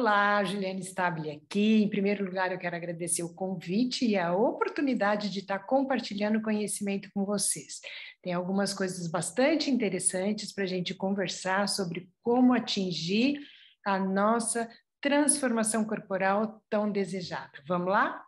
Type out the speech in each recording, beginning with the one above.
Olá, Juliane Stabile aqui. Em primeiro lugar, eu quero agradecer o convite e a oportunidade de estar compartilhando conhecimento com vocês. Tem algumas coisas bastante interessantes para a gente conversar sobre como atingir a nossa transformação corporal tão desejada. Vamos lá?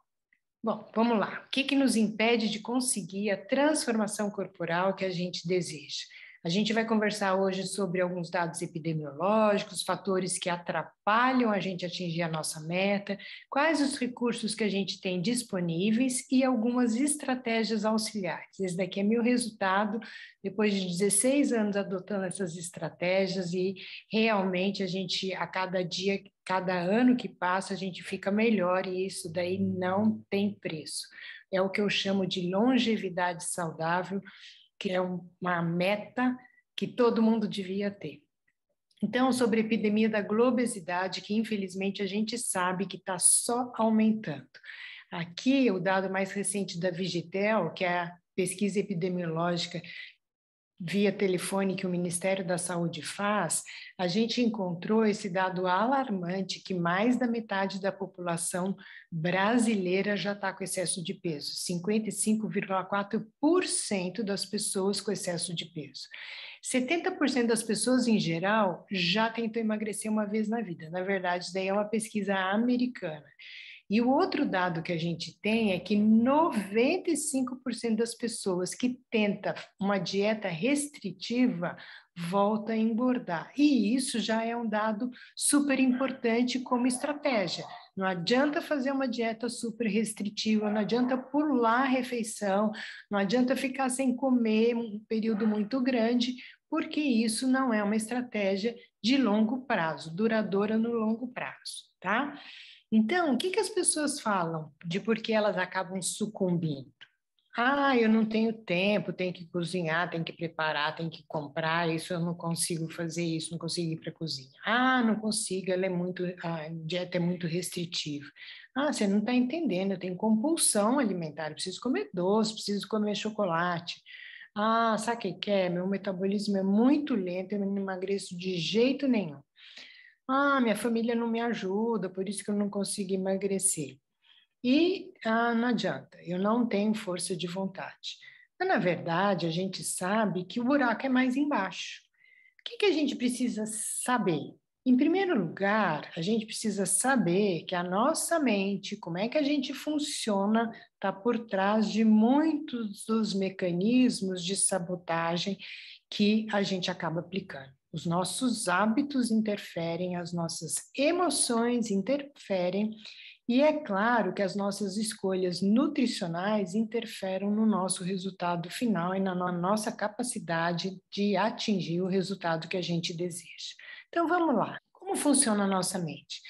Bom, vamos lá. O que nos impede de conseguir a transformação corporal que a gente deseja? A gente vai conversar hoje sobre alguns dados epidemiológicos, fatores que atrapalham a gente atingir a nossa meta, quais os recursos que a gente tem disponíveis e algumas estratégias auxiliares. Esse daqui é meu resultado depois de 16 anos adotando essas estratégias e realmente a gente, a cada dia, cada ano que passa, a gente fica melhor e isso daí não tem preço. É o que eu chamo de longevidade saudável, que é uma meta que todo mundo devia ter. Então, sobre a epidemia da globosidade, que infelizmente a gente sabe que está só aumentando. Aqui, o dado mais recente da Vigitel, que é a pesquisa epidemiológica via telefone que o Ministério da Saúde faz, a gente encontrou esse dado alarmante que mais da metade da população brasileira já está com excesso de peso, 55,4% das pessoas com excesso de peso. 70% das pessoas em geral já tentou emagrecer uma vez na vida, na verdade, isso daí é uma pesquisa americana. E o outro dado que a gente tem é que 95% das pessoas que tentam uma dieta restritiva volta a engordar. E isso já é um dado super importante como estratégia. Não adianta fazer uma dieta super restritiva, não adianta pular a refeição, não adianta ficar sem comer um período muito grande, porque isso não é uma estratégia de longo prazo, duradoura no longo prazo, tá? Então, o que as pessoas falam de por que elas acabam sucumbindo? Ah, eu não tenho tempo, tenho que cozinhar, tenho que preparar, tenho que comprar, isso eu não consigo fazer isso, não consigo ir para a cozinha. Ah, não consigo, a dieta é muito restritiva. Ah, você não está entendendo, eu tenho compulsão alimentar, eu preciso comer doce, preciso comer chocolate. Ah, sabe o que é? Meu metabolismo é muito lento, eu não emagreço de jeito nenhum. Ah, minha família não me ajuda, por isso que eu não consigo emagrecer. E não adianta, eu não tenho força de vontade. Mas, na verdade, a gente sabe que o buraco é mais embaixo. O que a gente precisa saber? Em primeiro lugar, a gente precisa saber que a nossa mente, como é que a gente funciona, está por trás de muitos dos mecanismos de sabotagem que a gente acaba aplicando. Os nossos hábitos interferem, as nossas emoções interferem, e é claro que as nossas escolhas nutricionais interferem no nosso resultado final e na nossa capacidade de atingir o resultado que a gente deseja. Então vamos lá. Como funciona a nossa mente?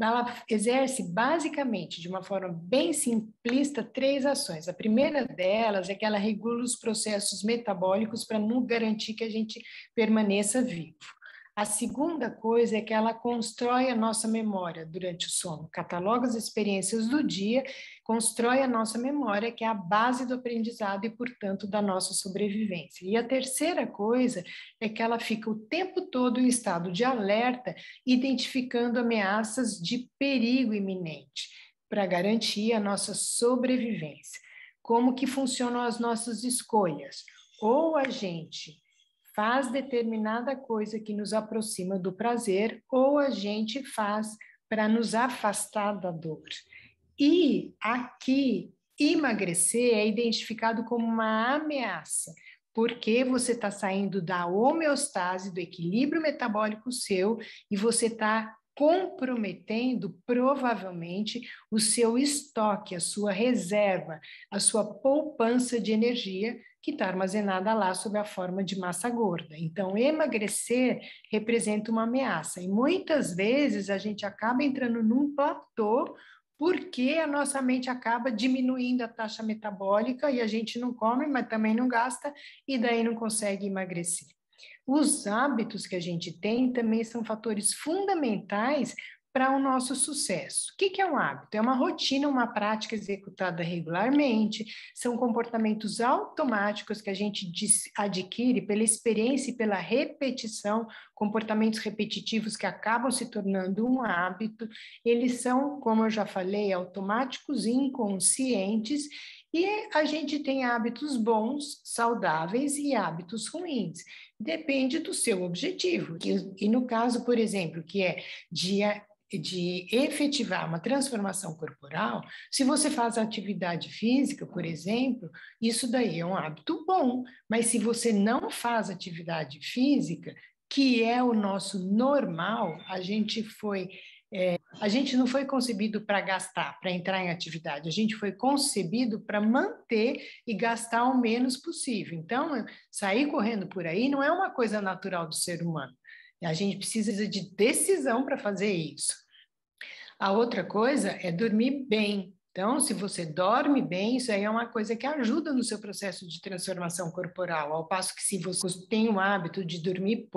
Ela exerce basicamente, de uma forma bem simplista, 3 ações. A primeira delas é que ela regula os processos metabólicos para não garantir que a gente permaneça vivo. A segunda coisa é que ela constrói a nossa memória durante o sono, cataloga as experiências do dia, constrói a nossa memória, que é a base do aprendizado e, portanto, da nossa sobrevivência. E a terceira coisa é que ela fica o tempo todo em estado de alerta, identificando ameaças de perigo iminente, para garantir a nossa sobrevivência. Como que funcionam as nossas escolhas? Ou a gente faz determinada coisa que nos aproxima do prazer, ou a gente faz para nos afastar da dor. E aqui, emagrecer é identificado como uma ameaça, porque você está saindo da homeostase, do equilíbrio metabólico seu, e você está comprometendo provavelmente o seu estoque, a sua reserva, a sua poupança de energia que está armazenada lá sob a forma de massa gorda. Então, emagrecer representa uma ameaça e muitas vezes a gente acaba entrando num platô porque a nossa mente acaba diminuindo a taxa metabólica e a gente não come, mas também não gasta e daí não consegue emagrecer. Os hábitos que a gente tem também são fatores fundamentais para o nosso sucesso. O que é um hábito? É uma rotina, uma prática executada regularmente, são comportamentos automáticos que a gente adquire pela experiência e pela repetição, comportamentos repetitivos que acabam se tornando um hábito. Eles são, como eu já falei, automáticos e inconscientes, e a gente tem hábitos bons, saudáveis e hábitos ruins. Depende do seu objetivo. E no caso, por exemplo, que é de efetivar uma transformação corporal, se você faz atividade física, por exemplo, isso daí é um hábito bom, mas se você não faz atividade física, que é o nosso normal, a gente não foi concebido para gastar, para entrar em atividade, a gente foi concebido para manter e gastar o menos possível. Então, sair correndo por aí não é uma coisa natural do ser humano. A gente precisa de decisão para fazer isso. A outra coisa é dormir bem. Então, se você dorme bem, isso aí é uma coisa que ajuda no seu processo de transformação corporal. Ao passo que, se você tem o hábito de dormir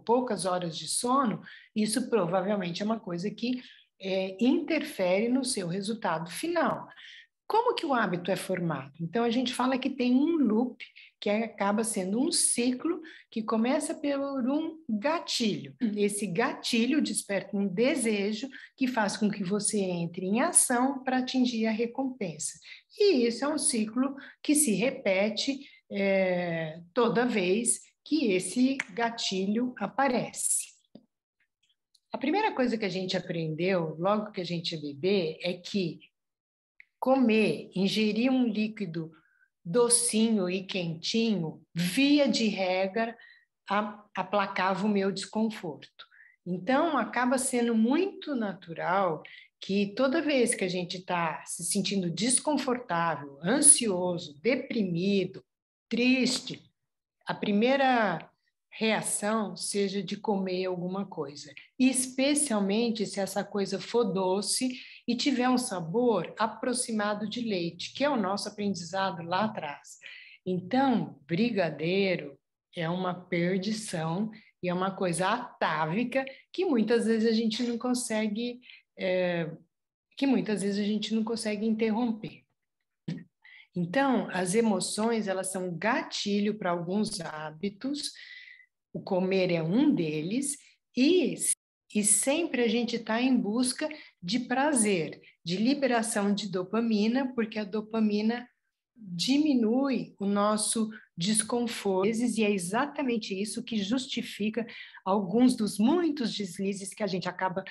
poucas horas de sono, isso provavelmente é uma coisa que interfere no seu resultado final. Como que o hábito é formado? Então, a gente fala que tem um loop, que acaba sendo um ciclo, que começa por um gatilho. Esse gatilho desperta um desejo que faz com que você entre em ação para atingir a recompensa. E isso é um ciclo que se repete toda vez que esse gatilho aparece. A primeira coisa que a gente aprendeu, logo que a gente é bebê, é que ingerir um líquido docinho e quentinho, via de regra, aplacava o meu desconforto. Então, acaba sendo muito natural que toda vez que a gente está se sentindo desconfortável, ansioso, deprimido, triste, a primeira reação seja de comer alguma coisa, especialmente se essa coisa for doce e tiver um sabor aproximado de leite, que é o nosso aprendizado lá atrás. Então, brigadeiro é uma perdição e é uma coisa atávica que muitas vezes a gente não consegue, interromper. Então, as emoções, elas são gatilho para alguns hábitos, o comer é um deles, e sempre a gente está em busca de prazer, de liberação de dopamina, porque a dopamina diminui o nosso desconforto, e é exatamente isso que justifica alguns dos muitos deslizes que a gente acaba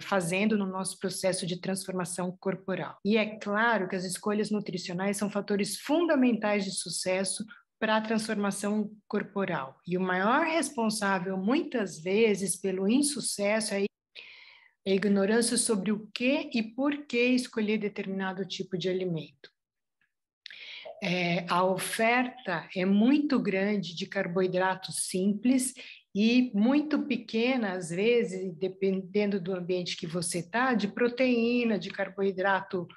fazendo no nosso processo de transformação corporal. E é claro que as escolhas nutricionais são fatores fundamentais de sucesso para a transformação corporal. E o maior responsável, muitas vezes, pelo insucesso é a ignorância sobre o que e por que escolher determinado tipo de alimento. A oferta é muito grande de carboidratos simples e muito pequena, às vezes, dependendo do ambiente que você está, de proteína, de carboidrato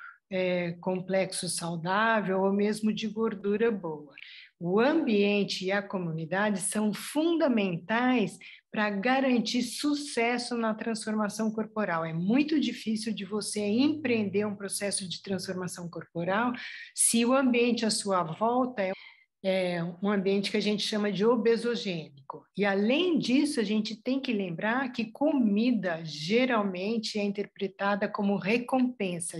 complexo saudável ou mesmo de gordura boa. O ambiente e a comunidade são fundamentais para garantir sucesso na transformação corporal. É muito difícil de você empreender um processo de transformação corporal se o ambiente à sua volta é um ambiente que a gente chama de obesogênico. E, além disso, a gente tem que lembrar que comida geralmente é interpretada como recompensa.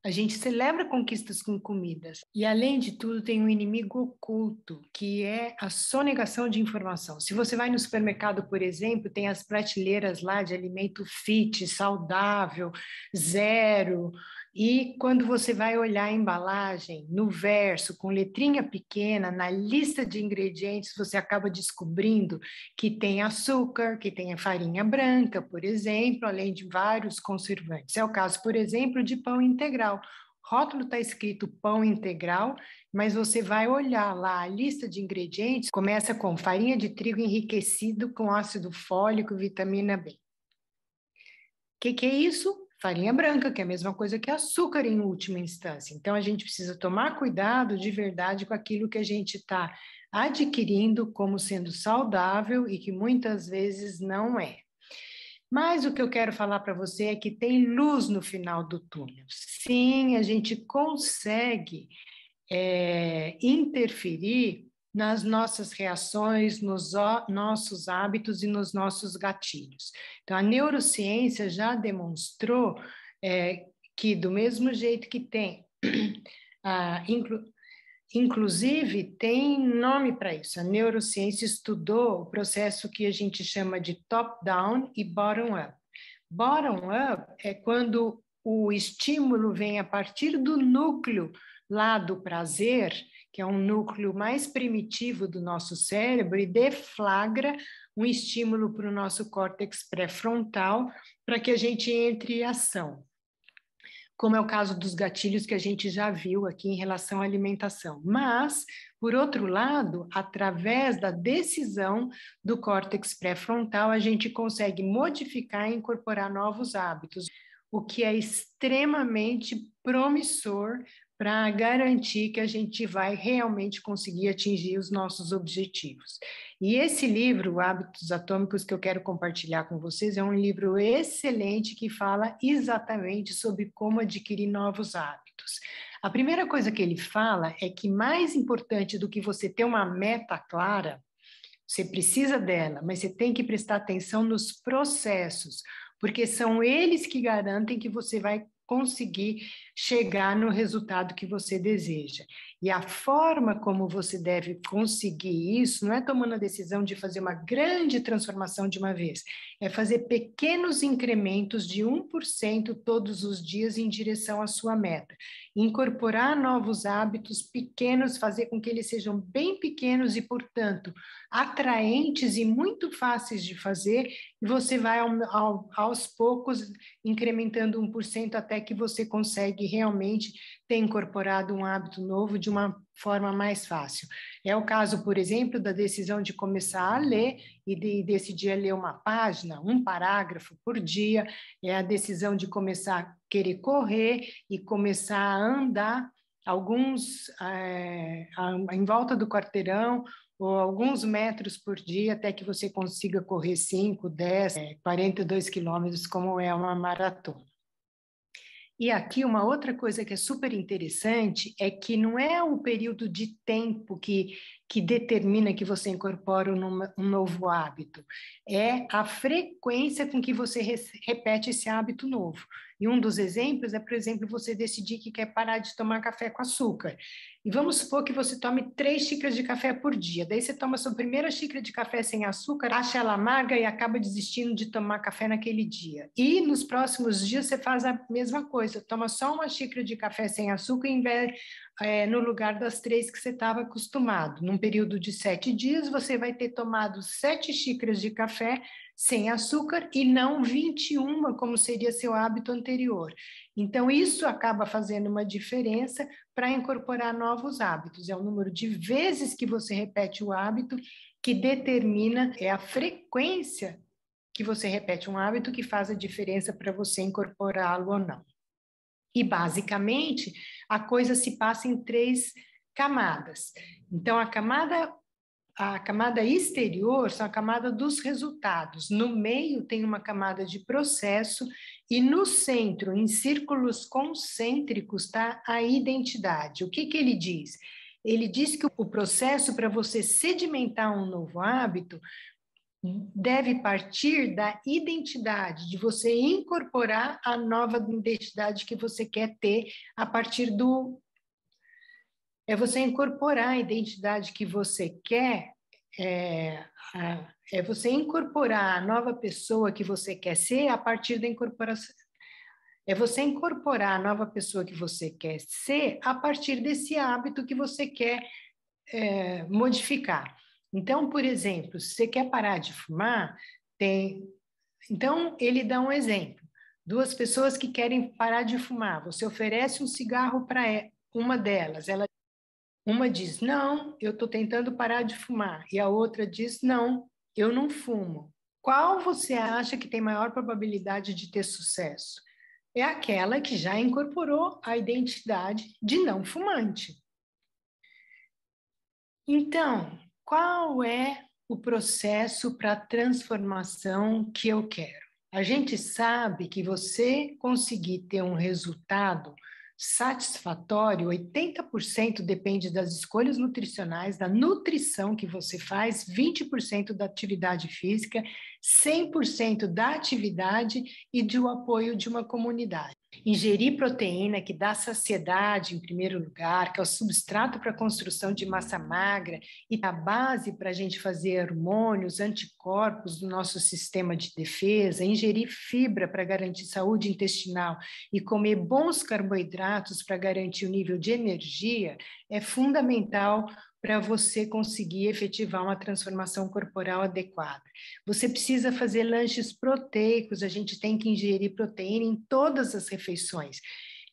A gente celebra conquistas com comidas. E, além de tudo, tem um inimigo oculto, que é a sonegação de informação. Se você vai no supermercado, por exemplo, tem as prateleiras lá de alimento fit, saudável, zero. E quando você vai olhar a embalagem, no verso, com letrinha pequena, na lista de ingredientes, você acaba descobrindo que tem açúcar, que tem a farinha branca, por exemplo, além de vários conservantes. É o caso, por exemplo, de pão integral. Rótulo está escrito pão integral, mas você vai olhar lá a lista de ingredientes, começa com farinha de trigo enriquecido com ácido fólico, vitamina B. O que é isso? Farinha branca, que é a mesma coisa que açúcar em última instância. Então, a gente precisa tomar cuidado de verdade com aquilo que a gente está adquirindo como sendo saudável e que muitas vezes não é. Mas o que eu quero falar para você é que tem luz no final do túnel. Sim, a gente consegue interferir nas nossas reações, nos nossos hábitos e nos nossos gatilhos. Então, a neurociência já demonstrou que, do mesmo jeito que tem, inclusive, tem nome para isso. A neurociência estudou o processo que a gente chama de top-down e bottom-up. Bottom-up é quando o estímulo vem a partir do núcleo lá do prazer, que é um núcleo mais primitivo do nosso cérebro, e deflagra um estímulo para o nosso córtex pré-frontal para que a gente entre em ação, como é o caso dos gatilhos que a gente já viu aqui em relação à alimentação. Mas, por outro lado, através da decisão do córtex pré-frontal, a gente consegue modificar e incorporar novos hábitos, o que é extremamente promissor para garantir que a gente vai realmente conseguir atingir os nossos objetivos. E esse livro, Hábitos Atômicos, que eu quero compartilhar com vocês, é um livro excelente que fala exatamente sobre como adquirir novos hábitos. A primeira coisa que ele fala é que mais importante do que você ter uma meta clara, você precisa dela, mas você tem que prestar atenção nos processos, porque são eles que garantem que você vai conseguir chegar no resultado que você deseja. E a forma como você deve conseguir isso não é tomando a decisão de fazer uma grande transformação de uma vez, é fazer pequenos incrementos de 1% todos os dias em direção à sua meta. Incorporar novos hábitos pequenos, fazer com que eles sejam bem pequenos e, portanto, atraentes e muito fáceis de fazer, e você vai aos poucos incrementando 1% até que você consegue realmente ter incorporado um hábito novo de uma forma mais fácil. É o caso, por exemplo, da decisão de começar a ler e de decidir a ler uma página, um parágrafo por dia, é a decisão de começar a querer correr e começar a andar alguns em volta do quarteirão, ou alguns metros por dia, até que você consiga correr 5, 10, 42 quilômetros, como é uma maratona. E aqui uma outra coisa que é super interessante é que não é o período de tempo que determina que você incorpora um novo hábito, é a frequência com que você repete esse hábito novo. E um dos exemplos é, por exemplo, você decidir que quer parar de tomar café com açúcar. E vamos supor que você tome 3 xícaras de café por dia. Daí você toma a sua primeira xícara de café sem açúcar, acha ela amarga e acaba desistindo de tomar café naquele dia. E nos próximos dias você faz a mesma coisa, toma só uma xícara de café sem açúcar no lugar das 3 que você estava acostumado. Num período de 7 dias, você vai ter tomado 7 xícaras de café sem açúcar e não 21, como seria seu hábito anterior. Então, isso acaba fazendo uma diferença para incorporar novos hábitos. É o número de vezes que você repete o hábito que determina, é a frequência que você repete um hábito que faz a diferença para você incorporá-lo ou não. E, basicamente, a coisa se passa em 3 camadas. Então, a camada exterior são a camada dos resultados. No meio tem uma camada de processo e no centro, em círculos concêntricos, está a identidade. O que ele diz? Ele diz que o processo para você sedimentar um novo hábito deve partir da identidade, de você incorporar a nova identidade que você quer ter a partir do... É você incorporar a identidade que você quer, é você incorporar a nova pessoa que você quer ser a partir da incorporação. É você incorporar a nova pessoa que você quer ser a partir desse hábito que você quer modificar. Então, por exemplo, se você quer parar de fumar, então ele dá um exemplo. 2 pessoas que querem parar de fumar, você oferece um cigarro para uma delas, uma diz, não, eu estou tentando parar de fumar, e a outra diz, não, eu não fumo. Qual você acha que tem maior probabilidade de ter sucesso? É aquela que já incorporou a identidade de não fumante. Então, qual é o processo para a transformação que eu quero? A gente sabe que você conseguir ter um resultado satisfatório, 80% depende das escolhas nutricionais, da nutrição que você faz, 20% da atividade física, 100% da atividade e do apoio de uma comunidade. Ingerir proteína, que dá saciedade em primeiro lugar, que é o substrato para a construção de massa magra e a base para a gente fazer hormônios, anticorpos do nosso sistema de defesa, ingerir fibra para garantir saúde intestinal e comer bons carboidratos para garantir o nível de energia, é fundamental para você conseguir efetivar uma transformação corporal adequada. Você precisa fazer lanches proteicos, a gente tem que ingerir proteína em todas as refeições.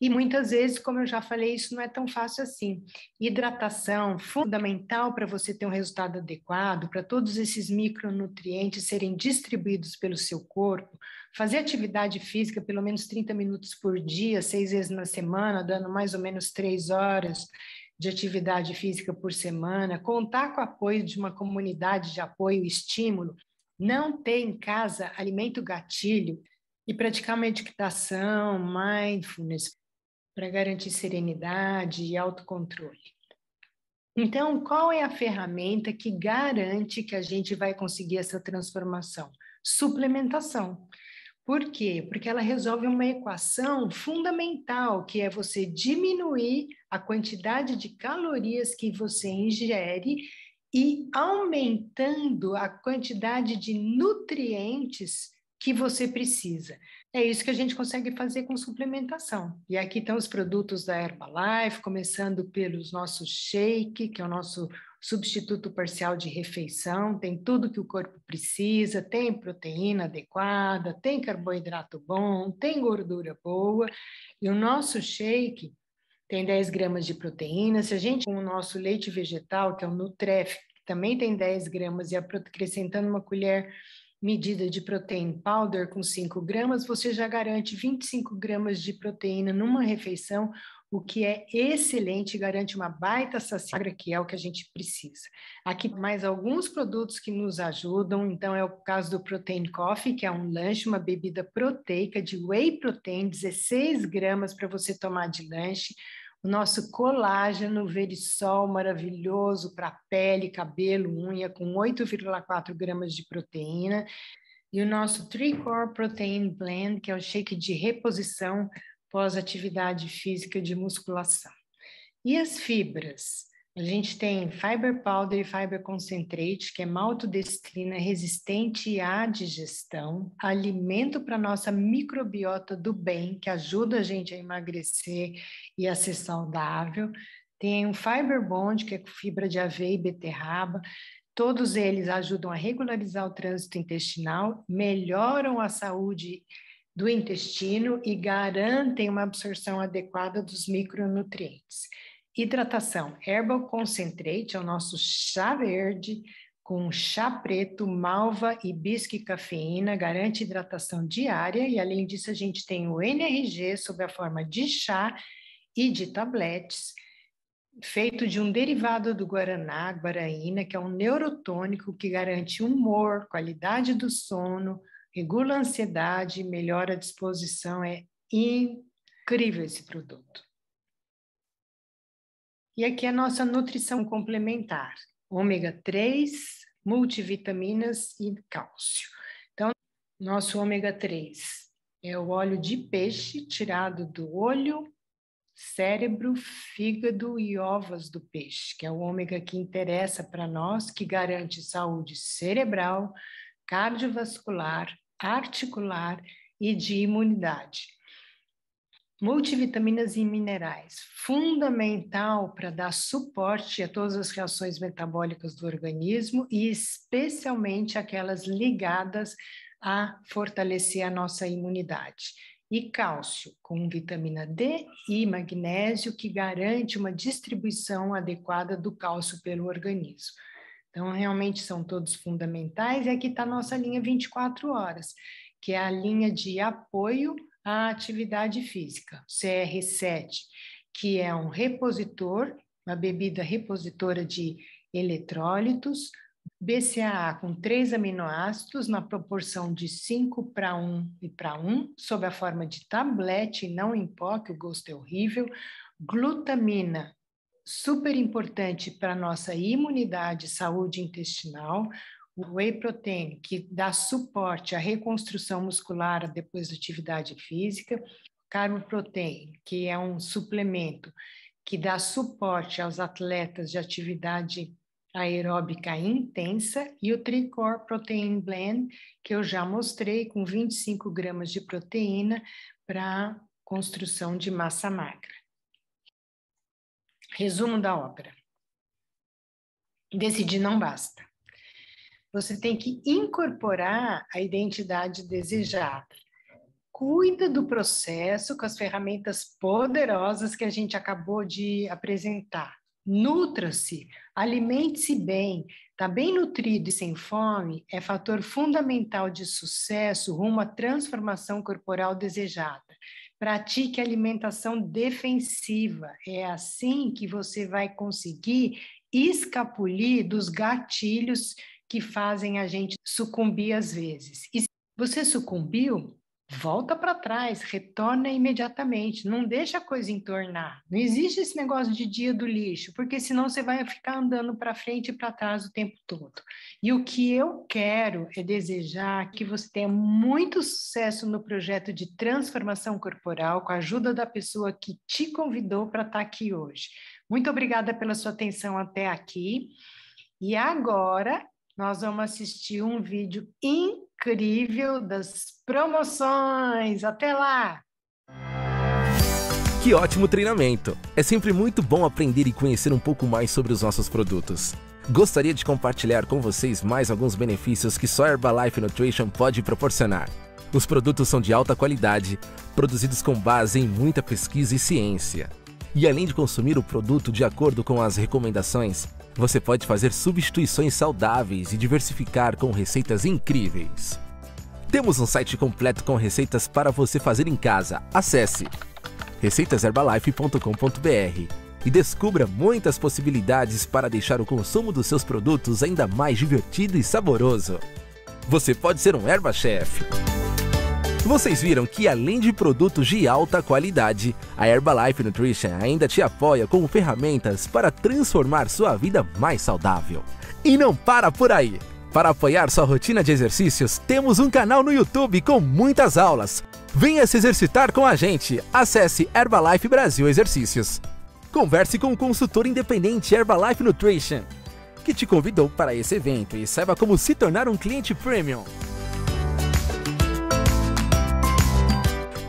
E muitas vezes, como eu já falei, isso não é tão fácil assim. Hidratação, fundamental para você ter um resultado adequado, para todos esses micronutrientes serem distribuídos pelo seu corpo. Fazer atividade física pelo menos 30 minutos por dia, 6 vezes na semana, dando mais ou menos 3 horas de atividade física por semana, contar com o apoio de uma comunidade de apoio e estímulo, não ter em casa alimento gatilho e praticar meditação, mindfulness, para garantir serenidade e autocontrole. Então, qual é a ferramenta que garante que a gente vai conseguir essa transformação? Suplementação. Por quê? Porque ela resolve uma equação fundamental, que é você diminuir a quantidade de calorias que você ingere e aumentando a quantidade de nutrientes que você precisa. É isso que a gente consegue fazer com suplementação. E aqui estão os produtos da Herbalife, começando pelos nossos shake, que é o nosso substituto parcial de refeição, tem tudo que o corpo precisa, tem proteína adequada, tem carboidrato bom, tem gordura boa, e o nosso shake tem 10 gramas de proteína. Se a gente, com o nosso leite vegetal, que é o Nutref, que também tem 10 gramas, e acrescentando uma colher medida de protein powder com 5 gramas, você já garante 25 gramas de proteína numa refeição, o que é excelente, garante uma baita saciedade, que é o que a gente precisa. Aqui mais alguns produtos que nos ajudam, então é o caso do Protein Coffee, que é um lanche, uma bebida proteica de whey protein, 16 gramas para você tomar de lanche. O nosso colágeno Verisol, maravilhoso para pele, cabelo, unha, com 8,4 gramas de proteína. E o nosso Three-Core Protein Blend, que é o shake de reposição pós-atividade física de musculação. E as fibras? A gente tem Fiber Powder e Fiber Concentrate, que é maltodextrina resistente à digestão, alimento para a nossa microbiota do bem, que ajuda a gente a emagrecer e a ser saudável. Tem o Fiber Bond, que é fibra de aveia e beterraba. Todos eles ajudam a regularizar o trânsito intestinal, melhoram a saúde do intestino e garantem uma absorção adequada dos micronutrientes. Hidratação, Herbal Concentrate é o nosso chá verde com chá preto, malva, hibisco e cafeína, garante hidratação diária e além disso a gente tem o NRG sob a forma de chá e de tabletes, feito de um derivado do guaraná, guaraína, que é um neurotônico que garante humor, qualidade do sono, regula a ansiedade, melhora a disposição, é incrível esse produto. E aqui a nossa nutrição complementar, ômega 3, multivitaminas e cálcio. Então, nosso ômega 3 é o óleo de peixe tirado do olho, cérebro, fígado e ovas do peixe, que é o ômega que interessa para nós, que garante saúde cerebral, cardiovascular, articular e de imunidade. Multivitaminas e minerais, fundamental para dar suporte a todas as reações metabólicas do organismo e especialmente aquelas ligadas a fortalecer a nossa imunidade. E cálcio, com vitamina D e magnésio, que garante uma distribuição adequada do cálcio pelo organismo. Então, realmente são todos fundamentais. E aqui está a nossa linha 24 horas, que é a linha de apoio à atividade física, CR7, que é um repositor, uma bebida repositora de eletrólitos, BCAA com 3 aminoácidos na proporção de 5:1 e para 1, sob a forma de tablete e não em pó, que o gosto é horrível. Glutamina, super importante para a nossa imunidade e saúde intestinal. O whey protein, que dá suporte à reconstrução muscular depois da atividade física. Carboprotein, que é um suplemento que dá suporte aos atletas de atividade aeróbica intensa, e o Tricore Protein Blend, que eu já mostrei, com 25 gramas de proteína para construção de massa magra. Resumo da ópera. Decidir não basta. Você tem que incorporar a identidade desejada. Cuida do processo com as ferramentas poderosas que a gente acabou de apresentar. Nutra-se, alimente-se bem, está bem nutrido e sem fome é fator fundamental de sucesso rumo à transformação corporal desejada. Pratique alimentação defensiva, é assim que você vai conseguir escapulir dos gatilhos que fazem a gente sucumbir às vezes. E se você sucumbiu, volta para trás, retorna imediatamente, não deixa a coisa entornar. Não existe esse negócio de dia do lixo, porque senão você vai ficar andando para frente e para trás o tempo todo. E o que eu quero é desejar que você tenha muito sucesso no projeto de transformação corporal, com a ajuda da pessoa que te convidou para estar aqui hoje. Muito obrigada pela sua atenção até aqui. E agora nós vamos assistir um vídeo incrível das promoções. Até lá! Que ótimo treinamento! É sempre muito bom aprender e conhecer um pouco mais sobre os nossos produtos. Gostaria de compartilhar com vocês mais alguns benefícios que só a Herbalife Nutrition pode proporcionar. Os produtos são de alta qualidade, produzidos com base em muita pesquisa e ciência. E além de consumir o produto de acordo com as recomendações, você pode fazer substituições saudáveis e diversificar com receitas incríveis. Temos um site completo com receitas para você fazer em casa. Acesse receitasherbalife.com.br e descubra muitas possibilidades para deixar o consumo dos seus produtos ainda mais divertido e saboroso. Você pode ser um Herba Chef. Vocês viram que além de produtos de alta qualidade, a Herbalife Nutrition ainda te apoia com ferramentas para transformar sua vida mais saudável. E não para por aí! Para apoiar sua rotina de exercícios, temos um canal no YouTube com muitas aulas. Venha se exercitar com a gente. Acesse Herbalife Brasil Exercícios. Converse com o consultor independente Herbalife Nutrition, que te convidou para esse evento, e saiba como se tornar um cliente premium.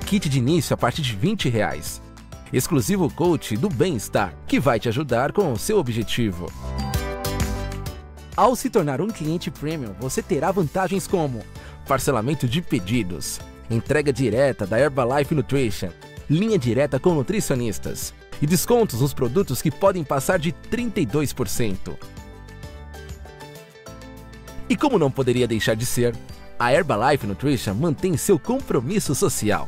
Kit de início a partir de R$20. Exclusivo coach do bem-estar, que vai te ajudar com o seu objetivo. Ao se tornar um cliente premium, você terá vantagens como parcelamento de pedidos, entrega direta da Herbalife Nutrition, linha direta com nutricionistas e descontos nos produtos que podem passar de 32%. E como não poderia deixar de ser, a Herbalife Nutrition mantém seu compromisso social.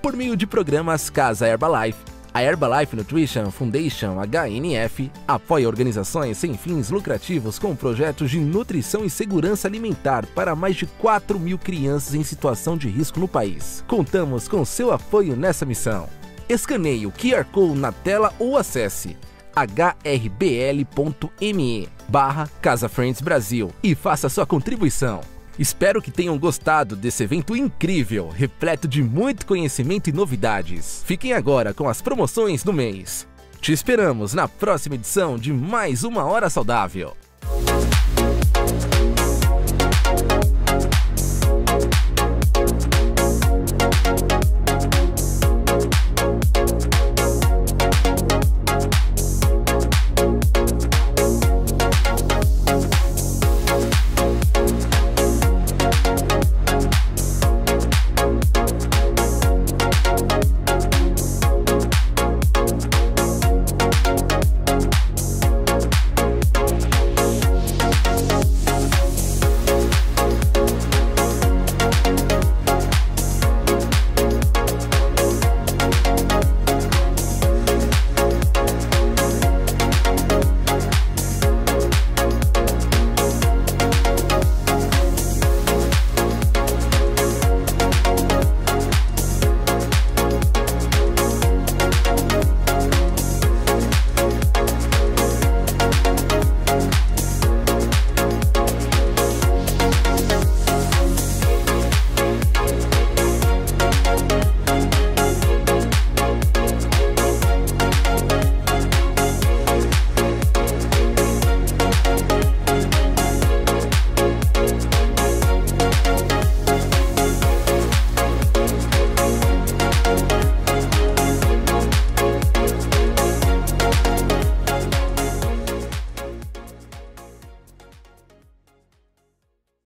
Por meio de programas Casa Herbalife, a Herbalife Nutrition Foundation HNF apoia organizações sem fins lucrativos com projetos de nutrição e segurança alimentar para mais de 4.000 crianças em situação de risco no país. Contamos com seu apoio nessa missão. Escaneie o QR Code na tela ou acesse hrbl.me/Casa Friends Brasil e faça sua contribuição. Espero que tenham gostado desse evento incrível, repleto de muito conhecimento e novidades. Fiquem agora com as promoções do mês. Te esperamos na próxima edição de mais uma Hora Saudável.